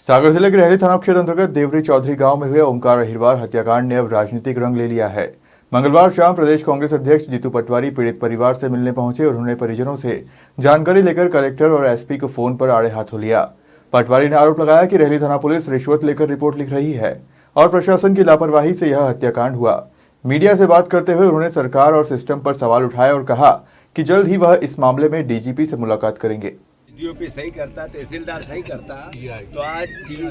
सागर जिले के रहली थाना क्षेत्र अंतर्गत देवरी चौधरी गांव में हुए ओमकार अहिरवार हत्याकांड ने अब राजनीतिक रंग ले लिया है। मंगलवार शाम प्रदेश कांग्रेस अध्यक्ष जीतू पटवारी पीड़ित परिवार से मिलने पहुंचे और उन्होंने परिजनों से जानकारी लेकर कलेक्टर और एसपी को फोन पर आड़े हाथों लिया। पटवारी ने आरोप लगाया कि रहली थाना पुलिस रिश्वत लेकर रिपोर्ट लिख रही है और प्रशासन की लापरवाही से यह हत्याकांड हुआ। मीडिया से बात करते हुए उन्होंने सरकार और सिस्टम पर सवाल उठाए और कहा कि जल्द ही वह इस मामले में डीजीपी से मुलाकात करेंगे। डीओपी सही करता, तहसीलदार सही करता तो आज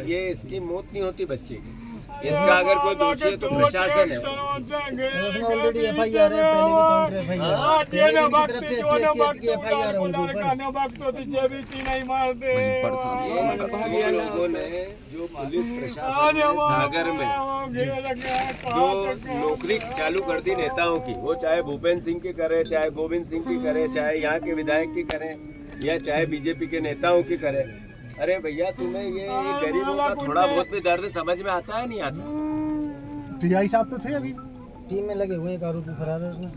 ये इसकी मौत नहीं होती बच्चे की। इसका अगर कोई दोषी है तो प्रशासन है। उसमें ऑलरेडी एफआईआर है, पहले भी काउंटर एफआईआर की तरफ से एससी की एफआईआर है उनके ऊपर। ये लोगों ने जो पुलिस प्रशासन है सागर में जो नौकरी चालू कर दी नेताओं की, वो चाहे भूपेंद्र सिंह की करे, चाहे गोविंद सिंह की करे, चाहे यहाँ के विधायक की करे या चाहे बीजेपी के नेताओं की करे। अरे भैया तुम्हें ये गरीबों का थोड़ा बहुत भी दर्द समझ में आता है नहीं आता? टीआई साहब तो थे अभी टीम में लगे हुए, एक आरोपी फरार है उसमें।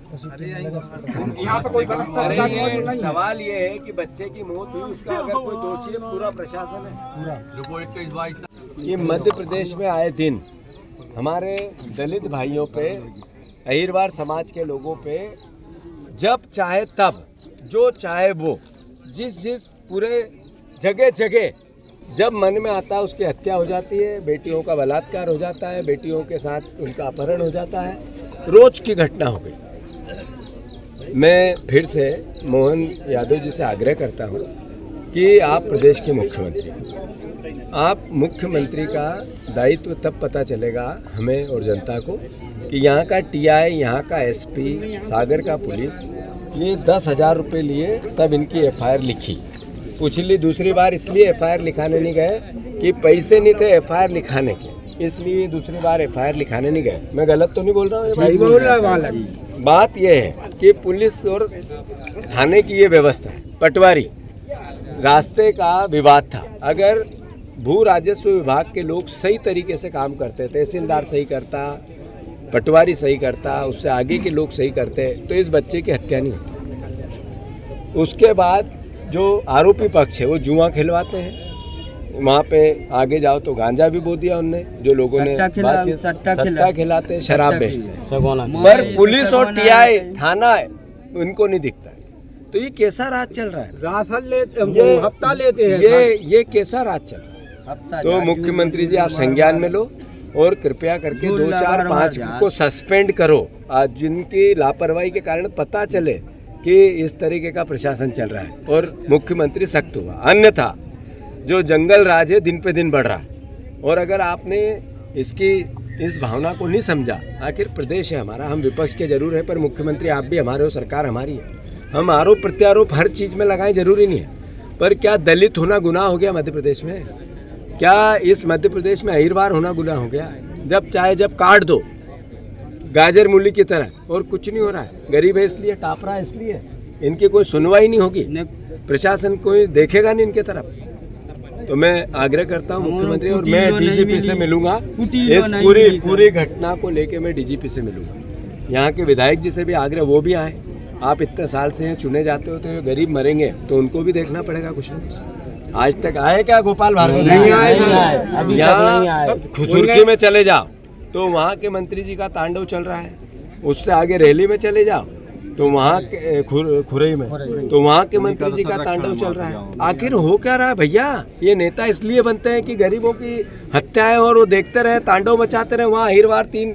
यहाँ पे कोई अरे ये सवाल ये है कि बच्चे की मौत हुई, उसका अगर कोई दोषी है पूरा प्रशासन है। ये मध्य प्रदेश में आए दिन हमारे दलित भाइयों पे, अहिरवार समाज के लोगों पे जब चाहे तब, जो चाहे वो, जिस पूरे जगह जगह जब मन में आता है उसकी हत्या हो जाती है, बेटियों का बलात्कार हो जाता है, बेटियों के साथ उनका अपहरण हो जाता है। रोज की घटना हो गई। मैं फिर से मोहन यादव जी से आग्रह करता हूँ कि आप प्रदेश के मुख्यमंत्री हैं। आप मुख्यमंत्री का दायित्व तब पता चलेगा हमें और जनता को कि यहाँ का टीआई, यहाँ का एसपी, सागर का पुलिस ये 10,000 रुपये लिए तब इनकी एफआईआर लिखी। पिछली दूसरी बार इसलिए एफआईआर लिखाने नहीं गए कि पैसे नहीं थे एफआईआर लिखाने के, इसलिए दूसरी बार एफआईआर लिखाने नहीं गए। मैं गलत तो नहीं बोल रहा हूँ? बात यह है कि पुलिस और थाने की ये व्यवस्था है। पटवारी रास्ते का विवाद था, अगर भू राजस्व विभाग के लोग सही तरीके से काम करते, तहसीलदार सही करता, पटवारी सही करता, उससे आगे के लोग सही करते तो इस बच्चे की हत्या नहीं होती। उसके बाद जो आरोपी पक्ष है वो जुआ खिलवाते हैं, वहाँ पे आगे जाओ तो गांजा भी बो दिया उनने, जो लोगों ने सट्टा खिलाते हैं, शराब बेचते हैं, पर पुलिस और टीआई थाना उनको नहीं दिखता है। तो ये कैसा राज चल रहा है? हफ्ता लेते हैं, ये कैसा राज चल रहा है? तो मुख्यमंत्री जी आप संज्ञान में लो और कृपया करके 2, 4, 5 को सस्पेंड करो। आज जिनकी लापरवाही के कारण पता चले कि इस तरीके का प्रशासन चल रहा है और मुख्यमंत्री सख्त हुआ, अन्यथा जो जंगल राज है दिन पे दिन बढ़ रहा है। और अगर आपने इस भावना को नहीं समझा, आखिर प्रदेश है हमारा, हम विपक्ष के जरूर है पर मुख्यमंत्री आप भी हमारे हो, सरकार हमारी है। हम आरोप प्रत्यारोप हर चीज़ में लगाएं जरूरी नहीं है, पर क्या दलित होना गुनाह हो गया मध्य प्रदेश में? क्या इस मध्य प्रदेश में अहिरवार होना गुनाह हो गया? जब काट दो गाजर मूली की तरह और कुछ नहीं हो रहा है। गरीब है इसलिए, टाप रहा है इसलिए, इनकी कोई सुनवाई नहीं होगी, प्रशासन कोई देखेगा नहीं इनके तरफ। तो मैं आग्रह करता हूँ मुख्यमंत्री, और मैं डीजीपी से मिलूंगा, इस पूरी घटना को लेके मैं डीजीपी से मिलूंगा। यहाँ के विधायक जी से भी आग्रह, वो भी आए। आप इतने साल से चुने जाते हो तो गरीब मरेंगे तो उनको भी देखना पड़ेगा कुछ न कुछ। आज तक आए क्या गोपाल भार्गव? नहीं आए। यहाँ खुसुरकी में चले जाओ तो वहाँ के मंत्री जी का तांडव चल रहा है, उससे आगे रैली में चले जाओ तो वहाँ के खुरई में तो वहाँ के मंत्री जी का तांडव चल रहा है। आखिर हो क्या रहा है भैया? ये नेता इसलिए बनते हैं कि गरीबों की हत्याएं और वो देखते रहे, तांडव मचाते रहे। वहाँ अहिरवार 3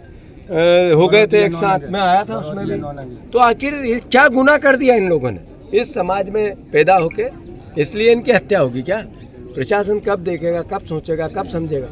हो गए थे एक साथ, मैं आया था उसमें भी। तो आखिर क्या गुनाह कर दिया इन लोगों ने इस समाज में पैदा होके? इसलिए इनकी हत्या होगी क्या? प्रशासन कब देखेगा, कब सोचेगा, कब समझेगा?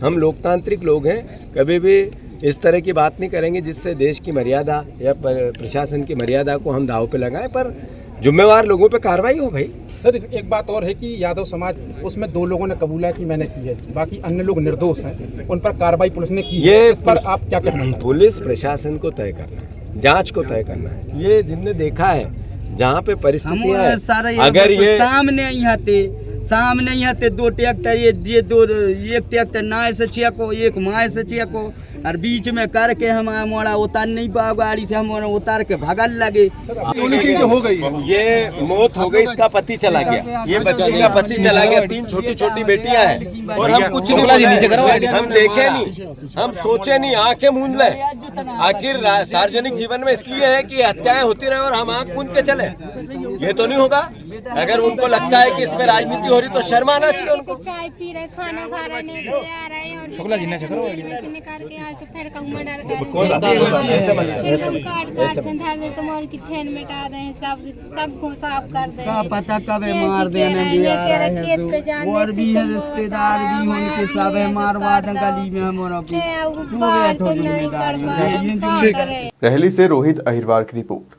हम लोकतांत्रिक लोग हैं, कभी भी इस तरह की बात नहीं करेंगे जिससे देश की मर्यादा या प्रशासन की मर्यादा को हम दांव पे लगाएं, पर जिम्मेवार लोगों पे कार्रवाई हो भाई। सर एक बात और है कि यादव समाज, उसमें 2 लोगों ने कबूला है कि मैंने की है, बाकी अन्य लोग निर्दोष हैं, उन पर कार्रवाई पुलिस ने की है। इस पर आप क्या कहना है? पुलिस प्रशासन को तय करना है, जांच को तय करना है। ये जिनने देखा है जहाँ पे परिस्थितियाँ, अगर ये सामने आई आते सामने यहाँ ते 2 ट्रैक्टर ये 2 एक ट्रैक्टर नाय से चेको एक माए से चेको और बीच में करके हम मोड़ा उतार नहीं पाओ गाड़ी से हम उतार के भगल लगे। हो गई ये मौत हो गई, इसका पति चला गया, ये बच्चे का पति चला गया, 3 छोटी छोटी बेटियां हैं और हम कुछ नहीं, हम देखे नहीं, हम सोचे नहीं, आंखें मूंद ले। आखिर सार्वजनिक जीवन में इसलिए है कि हत्याएं होती रहे और हम आंख मूंद के चले, ये तो नहीं होगा। अगर उनको लगता है कि इसमें राजनीति हो रही तो शर्म आना चाहिए उनको। चाय पी रहे, खाना खा रहे, नहीं दे आ रहे हैं और जेल में से निकाल के यहाँ से फिर कहूँ मर्डर कर फिर हम काट काट के धर दे तुम और की ठेन मिटा दे, सबको साफ कर दे। पता कब मार देने खेत पे जान और भी रिश्तेदार भी उनके सब मारवा दें गली में हम बाहर से नहीं कर पाए। रहली से रोहित अहिरवार की रिपोर्ट।